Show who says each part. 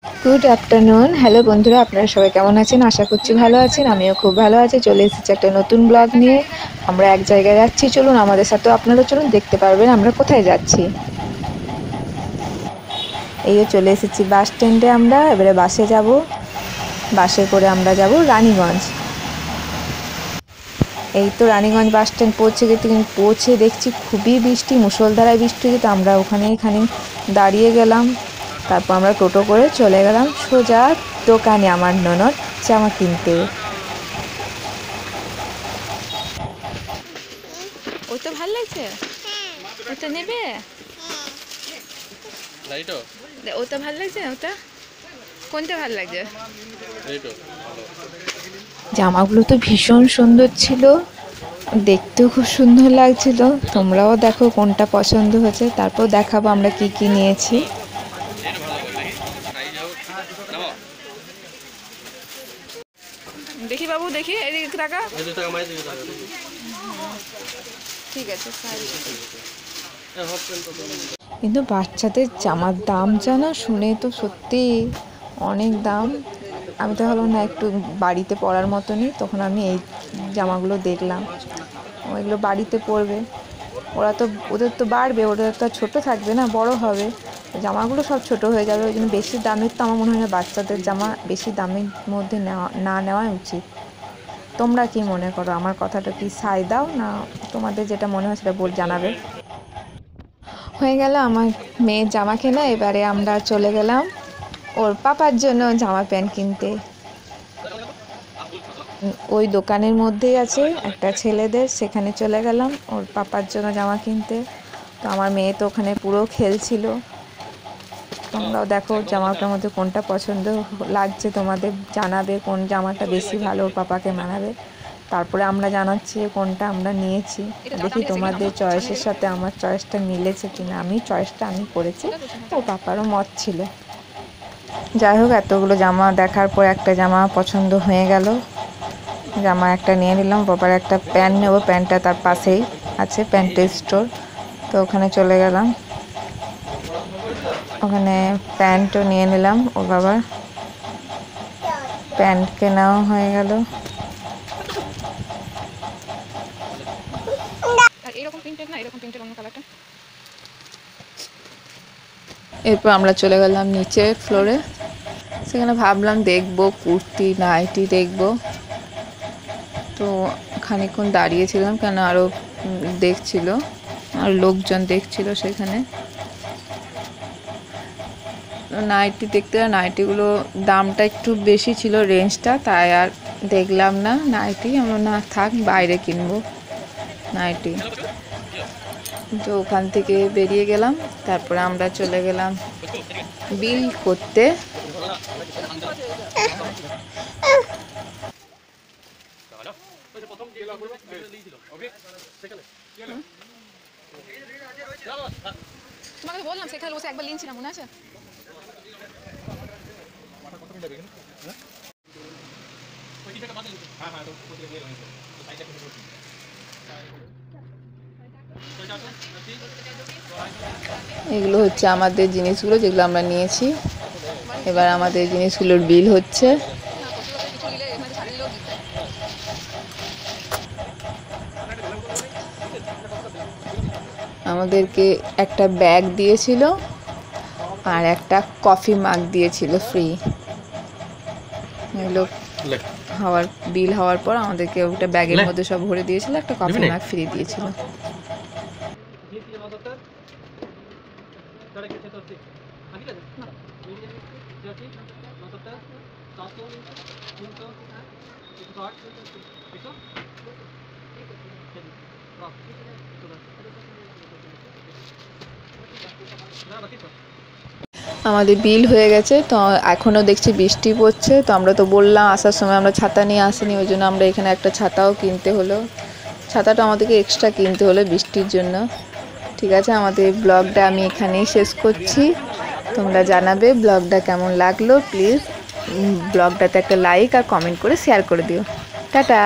Speaker 1: Good afternoon. Hello বন্ধুরা, আপনারা সবাই কেমন আছেন? আশা করছি ভালো আছেন। আমিও খুব ভালো আছি। চলে এসেছি একটা নতুন ব্লগ নিয়ে। আমরা এক জায়গায় যাচ্ছি, চলুন আমাদের সাথেও আপনারা চলুন, দেখতে পারবেন আমরা কোথায় যাচ্ছি। এই চলে এসেছি বাস স্ট্যান্ডে। আমরা এবারে বাসে যাব। বাসে করে আমরা যাব রানীগঞ্জ। এই তো রানীগঞ্জ বাস স্ট্যান্ড পৌঁছে দেখছি খুবই বৃষ্টি, মুষলধারায় বৃষ্টি হচ্ছে। তো আমরা এখানে দাঁড়িয়ে গেলাম। তারপর আমরা টোটো করে চলে গেলাম সোজা দোকানে আমার ননদ জামা কিনতে। ওটা ভাল লাগছে, ওটা নেবে, ওটা ভাল লাগছে, ওটা কোনটা ভাল লাগছে? জামাগুলো তো ভীষণ সুন্দর ছিল, দেখতেও খুব সুন্দর লাগছিল। তোমরাও দেখো কোনটা পছন্দ হয়েছে, তারপর দেখাবো আমরা কি কি নিয়েছি। দেখি বাবু, দেখি এদিকে টাকা, ঠিক আছে। কিন্তু বাচ্চাদের জামার দাম জানা শুনে তো সত্যি অনেক দাম। আমি তো ভাবলাম না একটু বাড়িতে পরার মতনই, তখন আমি এই জামাগুলো দেখলাম। ওইগুলো বাড়িতে পরবে, ওদের তো বাড়বে, ওদের তো ছোটো থাকবে না, বড় হবে, জামাগুলো সব ছোট হয়ে যাবে। ওই জন্য বেশি দামের তো আমার মনে হয় না বাচ্চাদের জামা বেশি দামের মধ্যে না নেওয়াই উচিত। তোমরা কি মনে করো? আমার কথাটা কি সায় দাও না? তোমাদের যেটা মনে হয় সেটা জানাবে। হয়ে গেল আমার মেয়ের জামা কেনা। এবারে আমরা চলে গেলাম ওর পাপার জন্য জামা প্যান্ট কিনতে। ওই দোকানের মধ্যেই আছে একটা ছেলেদের, সেখানে চলে গেলাম ওর পাপার জন্য জামা কিনতে। তো আমার মেয়ে তো ওখানে পুরো খেলছিল। তোমরাও দেখো জামাটার মধ্যে কোনটা পছন্দ লাগছে, তোমাদের জানাবে কোন জামাটা বেশি ভালো ওর পাপাকে মানাবে। তারপরে আমরা জানাচ্ছি কোনটা আমরা নিয়েছি। দেখি তোমাদের চয়েসের সাথে আমার চয়েসটা মিলেছে কিনা। আমি করেছি, ওর পাপারও মত ছিল। যাই হোক, এতগুলো জামা দেখার পর একটা জামা পছন্দ হয়ে গেল, জামা একটা নিয়ে নিলাম। বাবার একটা প্যান্ট নেব, প্যান্টটা তার পাশেই আছে প্যান্টের স্টোর। তো ওখানে চলে গেলাম, ওখানে প্যান্টও নিয়ে নিলাম। ওর বাবার প্যান্ট কেনাও হয়ে গেল। এরপর আমরা চলে গেলাম নিচে ফ্লোরে। সেখানে ভাবলাম দেখবো কুর্তি নাইটি দেখবো। তো খানিকক্ষণ দাঁড়িয়েছিলাম, কেন আরও দেখছিল, আর লোকজন দেখছিল সেখানে। নাইটি দেখতে, নাইটিগুলো দামটা একটু বেশি ছিল, রেঞ্জটা, তাই আর দেখলাম না নাইটি। আমরা না থাক, বাইরে কিনবো নাইটি। তো ওখান থেকে বেরিয়ে গেলাম। তারপরে আমরা চলে গেলাম বিল করতে। তোমাকে বললাম সেখানে বসে একবার লিনছিলাম, মনে আছে? এগুলো হচ্ছে আমাদের জিনিসগুলো যেগুলো আমরা নিয়েছি। এবার আমাদের জিনিসগুলোর বিল হচ্ছে। আমাদেরকে একটা ব্যাগ দিয়েছিল আর একটা কফি মাগ দিয়েছিল ফ্রি। এগুলো বিল হওয়ার পর আমাদেরকে ওটা ব্যাগের মধ্যে সব ভরে দিয়েছিল, একটা কফি মাগ ফ্রি দিয়েছিল। আমাদের বিল হয়ে গেছে। তো এখনও দেখছি বৃষ্টি পড়ছে। তো আমরা তো বললাম আসার সময় আমরা ছাতা নিয়ে আসিনি, ওই জন্য আমরা এখানে একটা ছাতাও কিনতে হলো। ছাতাটা আমাদেরকে এক্সট্রা কিনতে হলো বৃষ্টির জন্য। ঠিক আছে, আমাদের ব্লগটা আমি এখানেই শেষ করছি। তোমরা জানাবে ব্লগটা কেমন লাগলো। প্লিজ ব্লগটাতে একটা লাইক আর কমেন্ট করে শেয়ার করে দিও। টাটা।